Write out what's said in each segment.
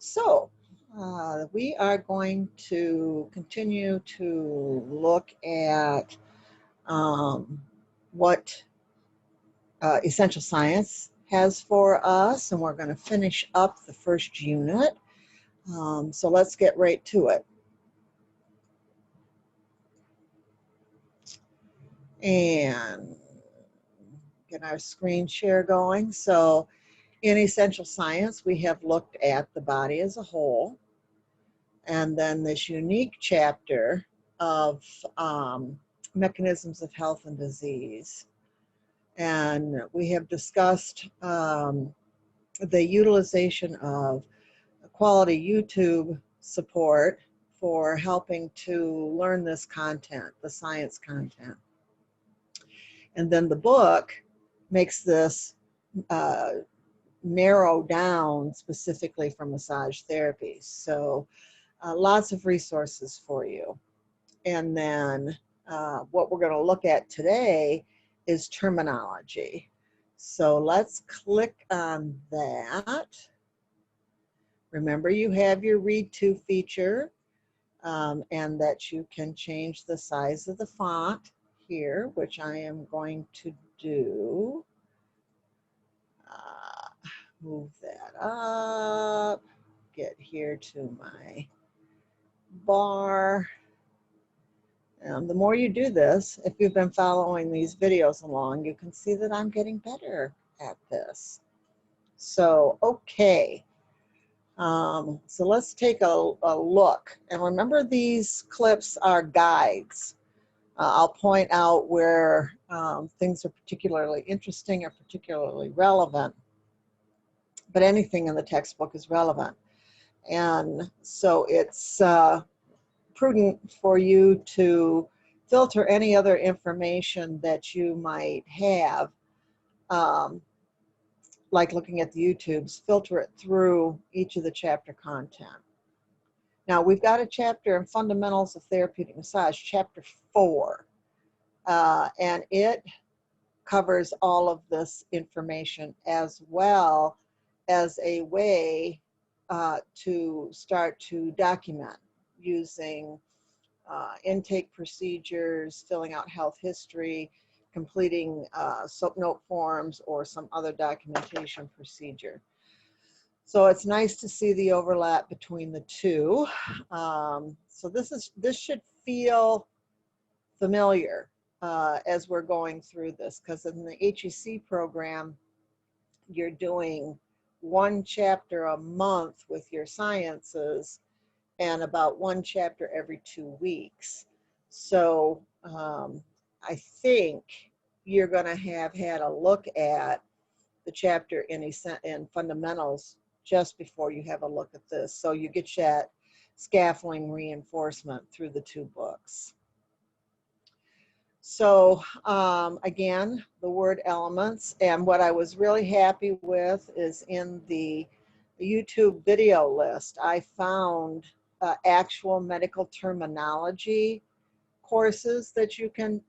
So, we are going to continue to look at what Essential Science has for us, and we're going to finish up the first unit. So let's get right to it. And get our screen share going. So in Essential Science, we have looked at the body as a whole, and then this unique chapter of mechanisms of health and disease. And we have discussed the utilization of quality YouTube support for helping to learn this content, the science content. And then the book makes this narrow down specifically for massage therapy. So lots of resources for you. And then what we're going to look at today is terminology. So let's click on that. Remember, you have your Read To feature, and that you can change the size of the font here, which I am going to do. Move that up, get here to my bar. The more you do this, if you've been following these videos along, you can see that I'm getting better at this. So, okay. So let's take a look. And remember, these clips are guides. I'll point out where things are particularly interesting or particularly relevant. But anything in the textbook is relevant. And so it's prudent for you to filter any other information that you might have, like looking at the YouTubes, filter it through each of the chapter content. Now, we've got a chapter in Fundamentals of Therapeutic Massage, chapter 4, and it covers all of this information as well as a way to start to document using intake procedures, filling out health history, completing SOAP note forms, or some other documentation procedure. So it's nice to see the overlap between the two. So this should feel familiar as we're going through this, because in the HEC program, you're doing one chapter a month with your sciences and about one chapter every 2 weeks. So I think you're going to have had a look at the chapter in Fundamentals just before you have a look at this. So you get that scaffolding reinforcement through the two books. So again, the word elements, and what I was really happy with is in the YouTube video list, I found actual medical terminology courses that you can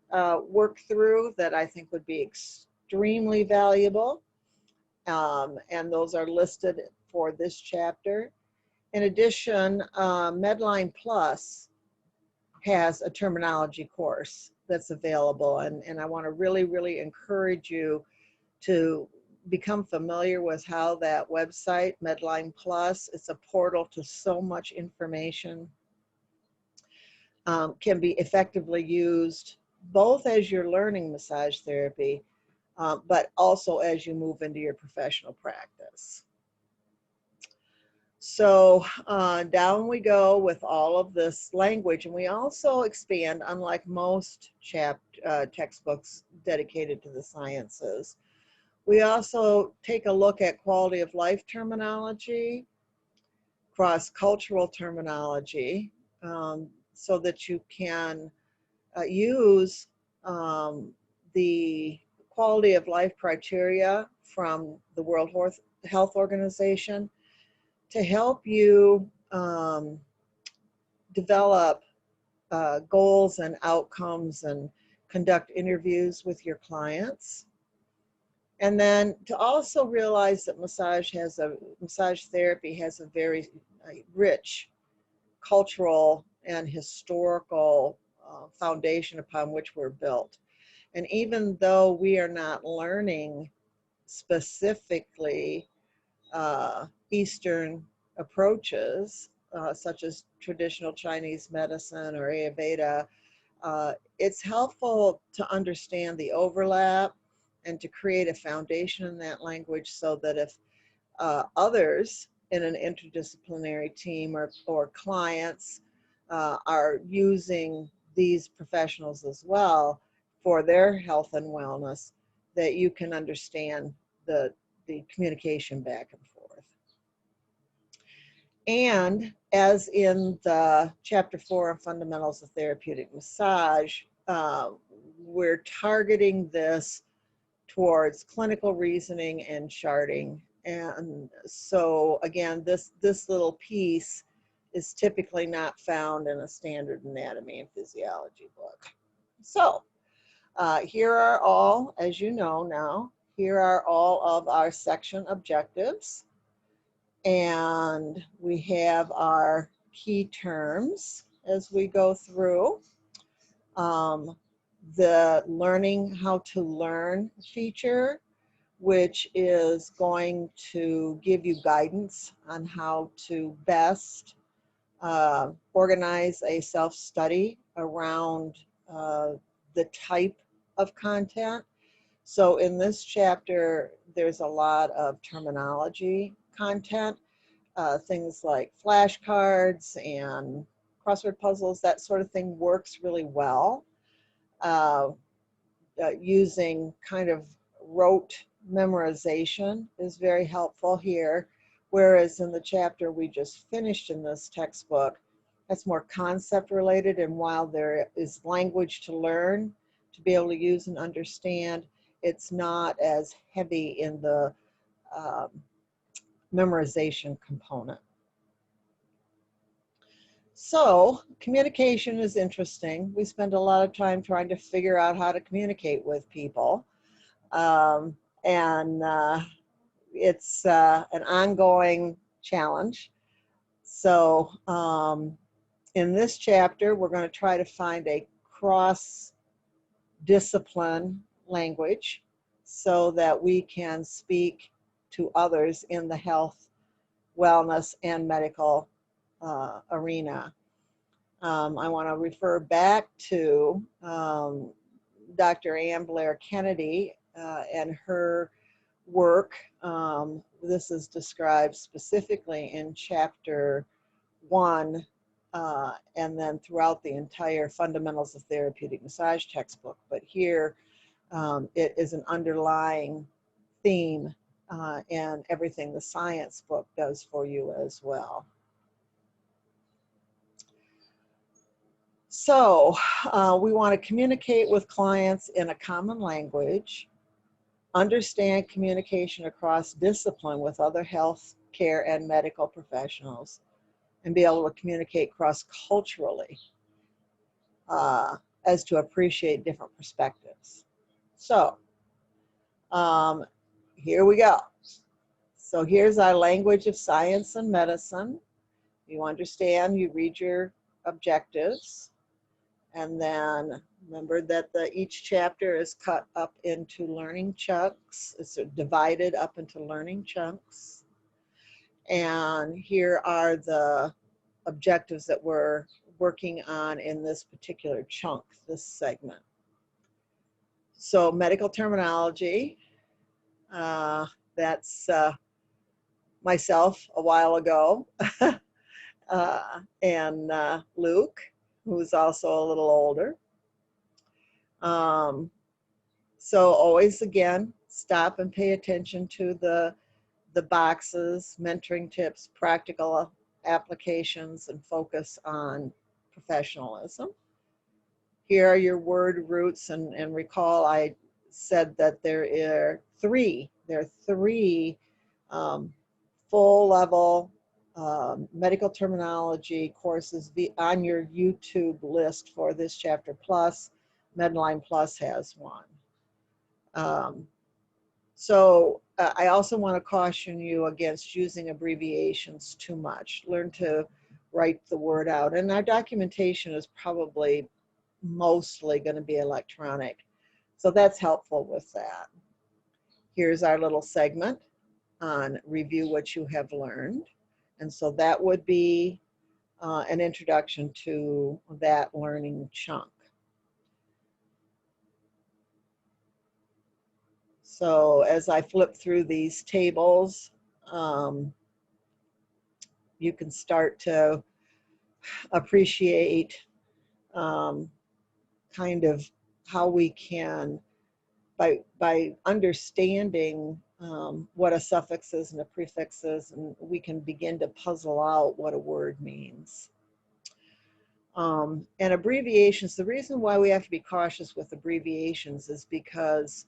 work through that I think would be extremely valuable. And those are listed for this chapter. In addition, Medline Plus has a terminology course that's available, and I want to really encourage you to become familiar with how that website, Medline Plus, it's a portal to so much information, can be effectively used both as you're learning massage therapy, but also as you move into your professional practice. So down we go with all of this language, and we also expand, unlike most textbooks dedicated to the sciences. We also take a look at quality of life terminology, cross-cultural terminology, so that you can use the quality of life criteria from the World Health Organization to help you develop goals and outcomes and conduct interviews with your clients. And then to also realize that massage therapy has a very rich cultural and historical foundation upon which we're built. And even though we are not learning specifically Eastern approaches, such as traditional Chinese medicine or Ayurveda, it's helpful to understand the overlap and to create a foundation in that language so that if others in an interdisciplinary team or clients are using these professionals as well for their health and wellness, that you can understand the communication back and forth. And as in the chapter 4 on fundamentals of therapeutic massage, we're targeting this towards clinical reasoning and charting. And so again, this little piece is typically not found in a standard anatomy and physiology book. So here are all, as you know now, here are all of our section objectives. And we have our key terms as we go through. The learning how to learn feature, which is going to give you guidance on how to best organize a self-study around the type of content. So in this chapter, there's a lot of terminology content, things like flashcards and crossword puzzles, that sort of thing works really well. Using kind of rote memorization is very helpful here, whereas in the chapter we just finished in this textbook, that's more concept related, and while there is language to learn, to be able to use and understand, it's not as heavy in the memorization component. So communication is interesting. We spend a lot of time trying to figure out how to communicate with people. It's an ongoing challenge. So in this chapter, we're going to try to find a cross-discipline language so that we can speak to others in the health, wellness, and medical arena. I want to refer back to Dr. Ann Blair Kennedy and her work. This is described specifically in chapter 1 and then throughout the entire Fundamentals of Therapeutic Massage textbook. But here it is an underlying theme in everything the science book does for you as well. So we want to communicate with clients in a common language, understand communication across discipline with other health care and medical professionals, and be able to communicate cross-culturally as to appreciate different perspectives. So here we go. So here's our language of science and medicine. You understand, you read your objectives. And then remember that each chapter is cut up into learning chunks. It's divided up into learning chunks. And here are the objectives that we're working on in this particular chunk, this segment. So medical terminology, that's myself a while ago, and Luke, who's also a little older. So always, again, stop and pay attention to the boxes, mentoring tips, practical applications, and focus on professionalism. Here are your word roots, and recall I said that there are three full level medical terminology courses on your YouTube list for this chapter, plus Medline Plus has one. So I also want to caution you against using abbreviations too much. Learn to write the word out. And our documentation is probably mostly going to be electronic. So that's helpful with that. Here's our little segment on review what you have learned. And so that would be an introduction to that learning chunk. So as I flip through these tables, you can start to appreciate kind of how we can, by understanding what a suffix is and a prefix is, and we can begin to puzzle out what a word means. And abbreviations, the reason why we have to be cautious with abbreviations is because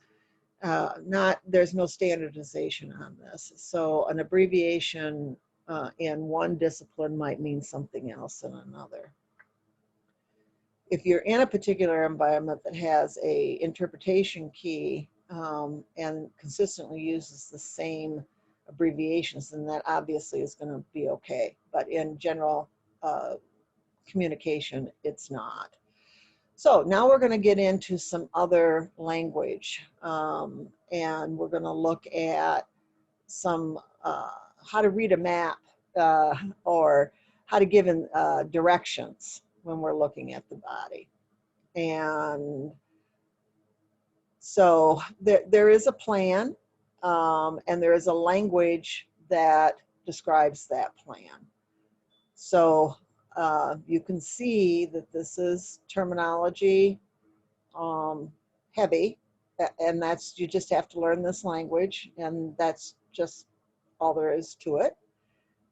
there's no standardization on this. So an abbreviation in one discipline might mean something else in another. If you're in a particular environment that has a interpretation key and consistently uses the same abbreviations, then that obviously is going to be okay. But in general communication, it's not. So now we're going to get into some other language, and we're going to look at some how to read a map or how to give directions when we're looking at the body. And so there is a plan, and there is a language that describes that plan. So you can see that this is terminology heavy, and that's, you just have to learn this language, and that's just all there is to it.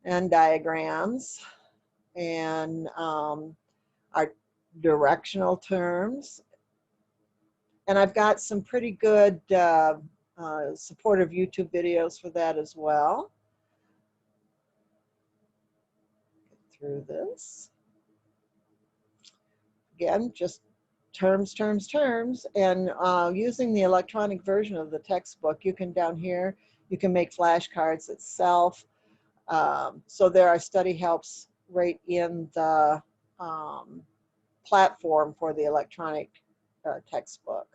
And diagrams, and our directional terms. And I've got some pretty good supportive YouTube videos for that as well. Get through this. Again, just terms, terms, terms. And using the electronic version of the textbook, you can, down here, you can make flashcards itself. So there are study helps right in the platform for the electronic textbook.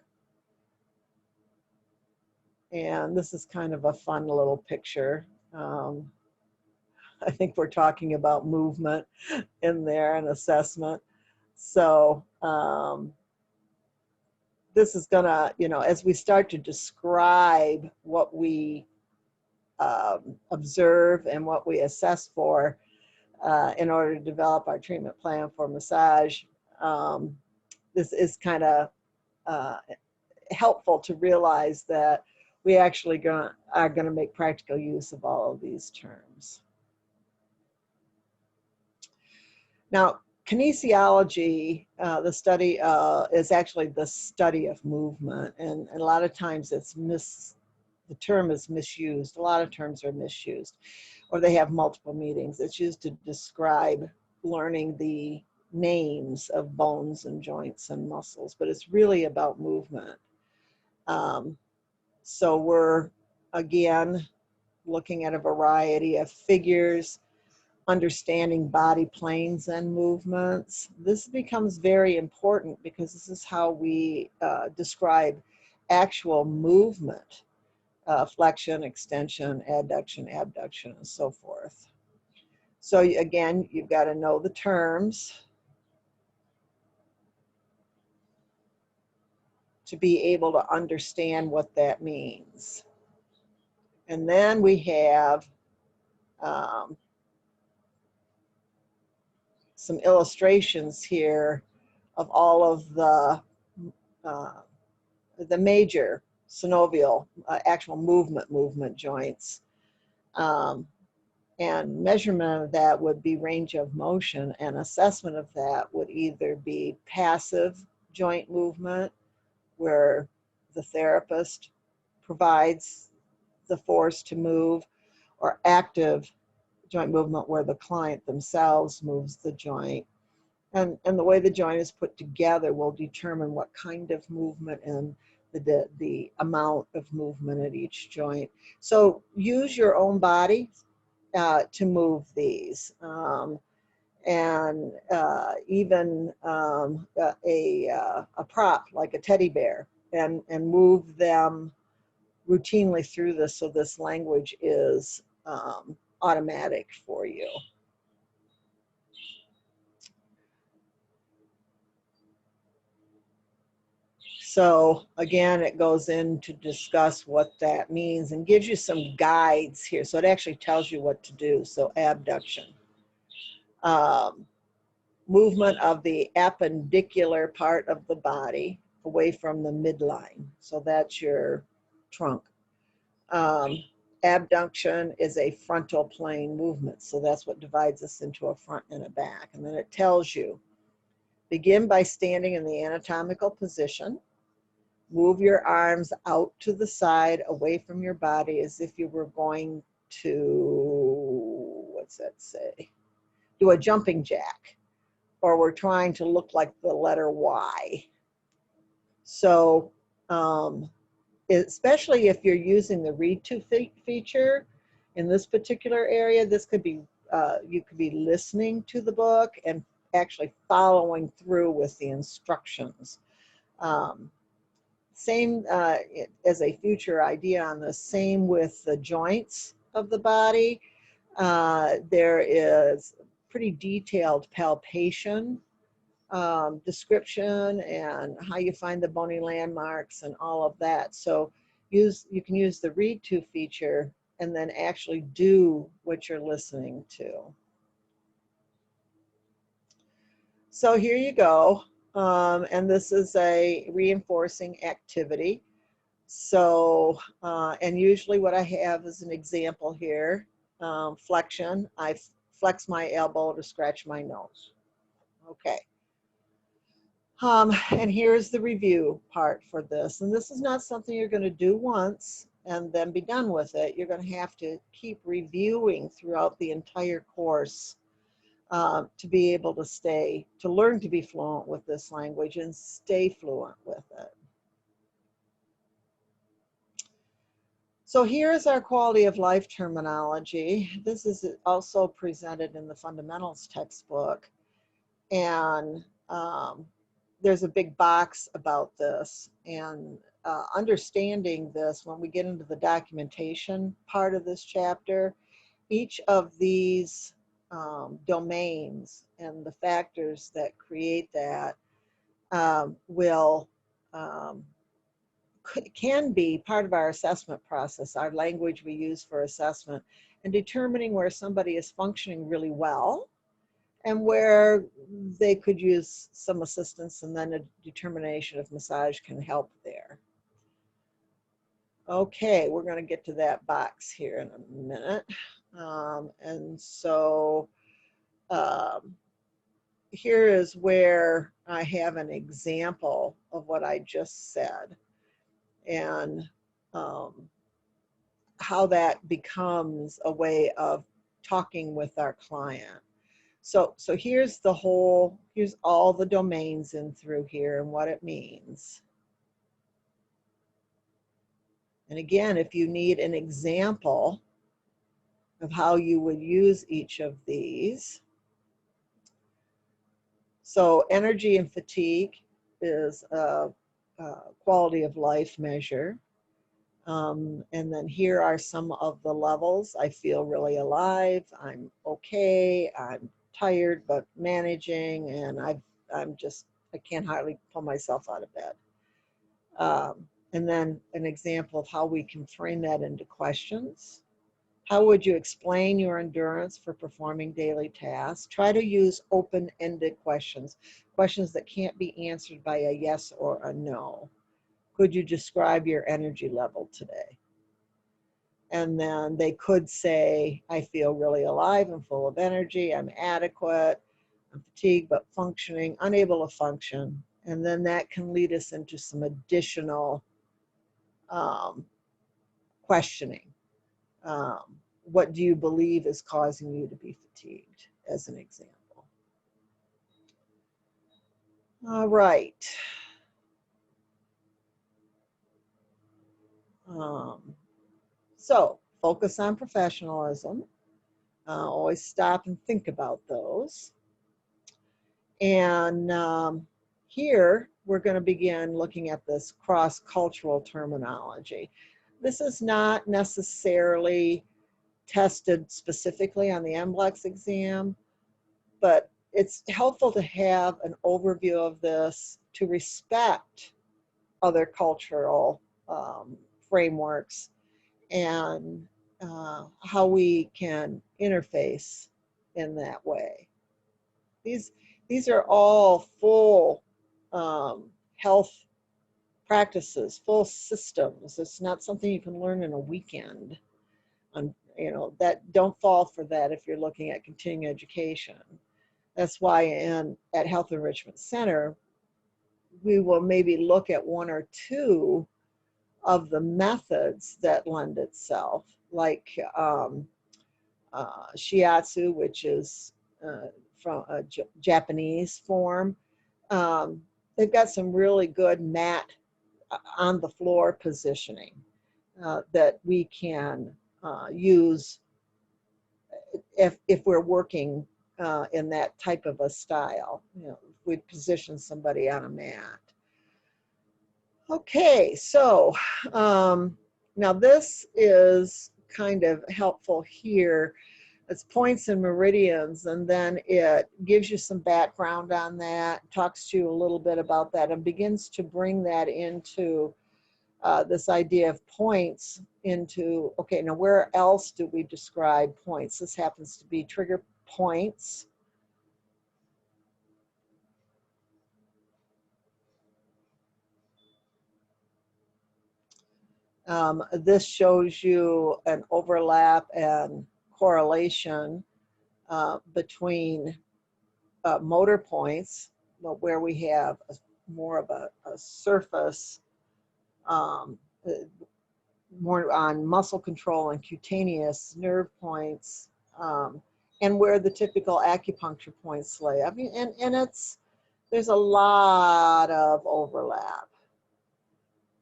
And this is kind of a fun little picture. I think we're talking about movement in there and assessment. So this is gonna, as we start to describe what we observe and what we assess for in order to develop our treatment plan for massage, this is kind of helpful to realize that we actually are going to make practical use of all of these terms. Now, kinesiology, the study is actually the study of movement, and a lot of times the term is misused. A lot of terms are misused, or they have multiple meanings. It's used to describe learning the names of bones and joints and muscles, but it's really about movement. So we're, again, looking at a variety of figures, understanding body planes and movements. This becomes very important because this is how we describe actual movement, flexion, extension, adduction, abduction, and so forth. So again, you've got to know the terms to be able to understand what that means. And then we have some illustrations here of all of the major synovial actual movement joints. And measurement of that would be range of motion, and assessment of that would either be passive joint movement, where the therapist provides the force to move, or active joint movement where the client themselves moves the joint. And the way the joint is put together will determine what kind of movement and the amount of movement at each joint. So use your own body to move these. And even a prop like a teddy bear, and move them routinely through this, so this language is automatic for you. So again, it goes in to discuss what that means and gives you some guides here. So it actually tells you what to do. So abduction. Movement of the appendicular part of the body away from the midline. So that's your trunk. Abduction is a frontal plane movement. So that's what divides us into a front and a back. And then it tells you, begin by standing in the anatomical position. Move your arms out to the side, away from your body, as if you were going to, what's that say? Do a jumping jack, or we're trying to look like the letter Y. So, especially if you're using the read to feature in this particular area, this could be, you could be listening to the book and actually following through with the instructions. Same as a future idea on the same with the joints of the body. There is pretty detailed palpation description and how you find the bony landmarks and all of that. So you can use the read to feature and then actually do what you're listening to. So here you go. And this is a reinforcing activity. So, and usually what I have is an example here. Flexion. I flex my elbow to scratch my nose. Okay. And here's the review part for this. And this is not something you're going to do once and then be done with it. You're going to have to keep reviewing throughout the entire course to be able to learn to be fluent with this language and stay fluent with it. So here's our quality of life terminology. This is also presented in the fundamentals textbook. And there's a big box about this. And understanding this, when we get into the documentation part of this chapter, each of these domains and the factors that create that can be part of our assessment process, our language we use for assessment, and determining where somebody is functioning really well and where they could use some assistance, and then a determination if massage can help there. Okay, we're going to get to that box here in a minute. And so here is where I have an example of what I just said, and how that becomes a way of talking with our client. So here's all the domains in through here and what it means. And again, if you need an example of how you would use each of these. So energy and fatigue is a quality of life measure. And then here are some of the levels. I feel really alive. I'm okay. I'm tired, but managing. And I can't hardly pull myself out of bed. And then an example of how we can frame that into questions. How would you explain your endurance for performing daily tasks? Try to use open-ended questions, questions that can't be answered by a yes or a no. Could you describe your energy level today? And then they could say, I feel really alive and full of energy. I'm adequate. I'm fatigued but functioning, unable to function. And then that can lead us into some additional questioning. What do you believe is causing you to be fatigued, as an example? All right. So focus on professionalism. Always stop and think about those. And here we're going to begin looking at this cross-cultural terminology. This is not necessarily tested specifically on the NBLEX exam, but it's helpful to have an overview of this to respect other cultural frameworks and how we can interface in that way. These are all full health practices, full systems. It's not something you can learn in a weekend. You know, that don't fall for that if you're looking at continuing education. That's why at Health Enrichment Center, we will maybe look at one or two of the methods that lend itself, like shiatsu, which is from a Japanese form. They've got some really good mat on the floor positioning that we can use if we're working in that type of a style. You know, if we position somebody on a mat. Okay, so now this is kind of helpful here. It's points and meridians, and then it gives you some background on that, talks to you a little bit about that, and begins to bring that into this idea of points into, okay, now where else do we describe points? This happens to be trigger points. This shows you an overlap and correlation between motor points, where we have more of a surface, more on muscle control and cutaneous nerve points, and where the typical acupuncture points lay. I mean, and there's a lot of overlap.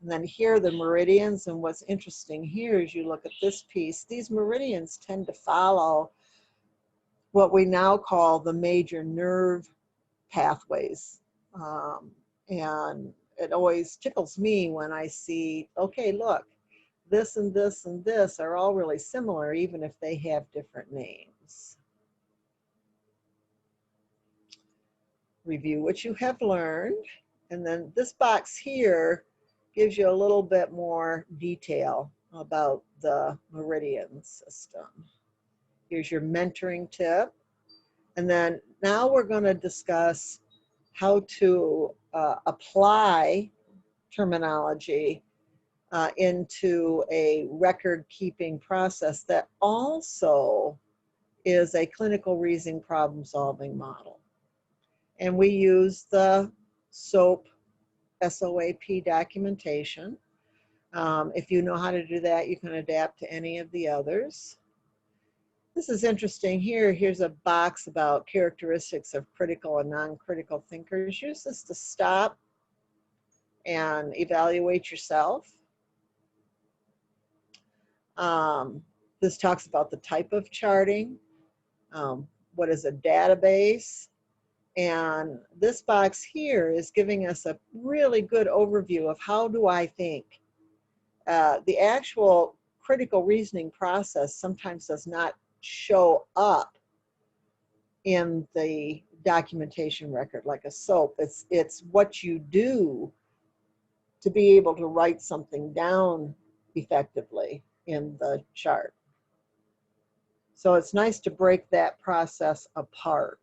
And then here are the meridians, and what's interesting here is you look at this piece, these meridians tend to follow what we now call the major nerve pathways. And it always tickles me when I see, okay, look, this and this and this are all really similar, even if they have different names. Review what you have learned. And then this box here gives you a little bit more detail about the meridian system. Here's your mentoring tip. And then now we're going to discuss how to apply terminology into a record-keeping process that also is a clinical reasoning problem-solving model. And we use the SOAP, SOAP documentation. If you know how to do that, you can adapt to any of the others. This is interesting here. Here's a box about characteristics of critical and non-critical thinkers. Use this to stop and evaluate yourself. This talks about the type of charting, what is a database, and this box here is giving us a really good overview of how do I think. The actual critical reasoning process sometimes does not show up in the documentation record like a SOAP. It's what you do to be able to write something down effectively in the chart. So it's nice to break that process apart.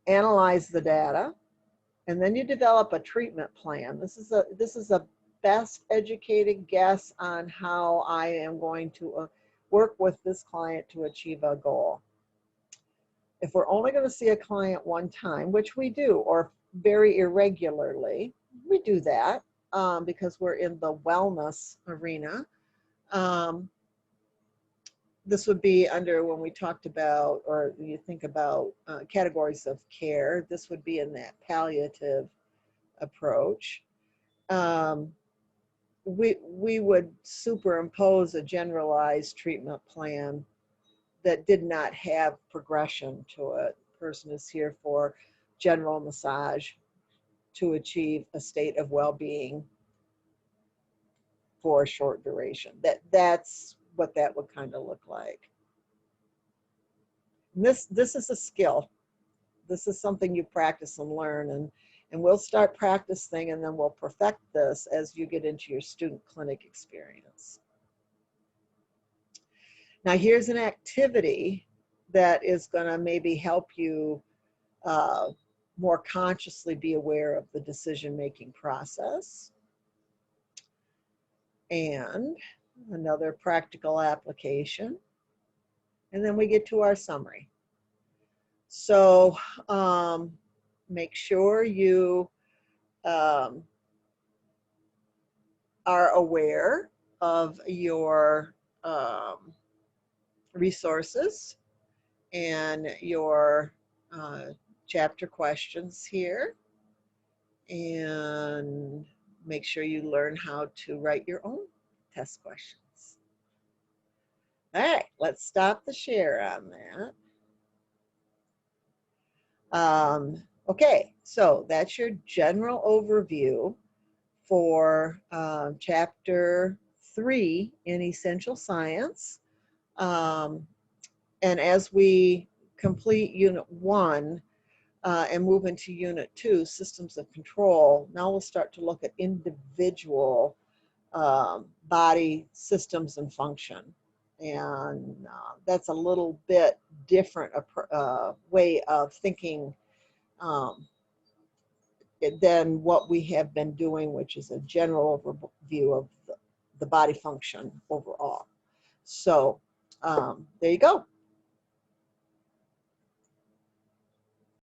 Analyze the data, and then you develop a treatment plan. This is a best educated guess on how I am going to work with this client to achieve a goal. If we're only going to see a client one time, which we do, or very irregularly, we do that because we're in the wellness arena. This would be under when we talked about, or you think about categories of care, this would be in that palliative approach. we would superimpose a generalized treatment plan that did not have progression to it. The person is here for general massage to achieve a state of well-being for a short duration. That's what that would kind of look like. And this is a skill. This is something you practice and learn, and we'll start practicing, and then we'll perfect this as you get into your student clinic experience. Now here's an activity that is going to maybe help you more consciously be aware of the decision-making process. And another practical application. And then we get to our summary. So make sure you are aware of your resources and your chapter questions here, and make sure you learn how to write your own test questions. All right, let's stop the share on that. Okay, so that's your general overview for chapter 3 in Essential Science. And as we complete Unit 1 and move into Unit 2, Systems of Control, now we'll start to look at individual body systems and function. And that's a little bit different way of thinking than what we have been doing, which is a general overview of the body function overall. So there you go.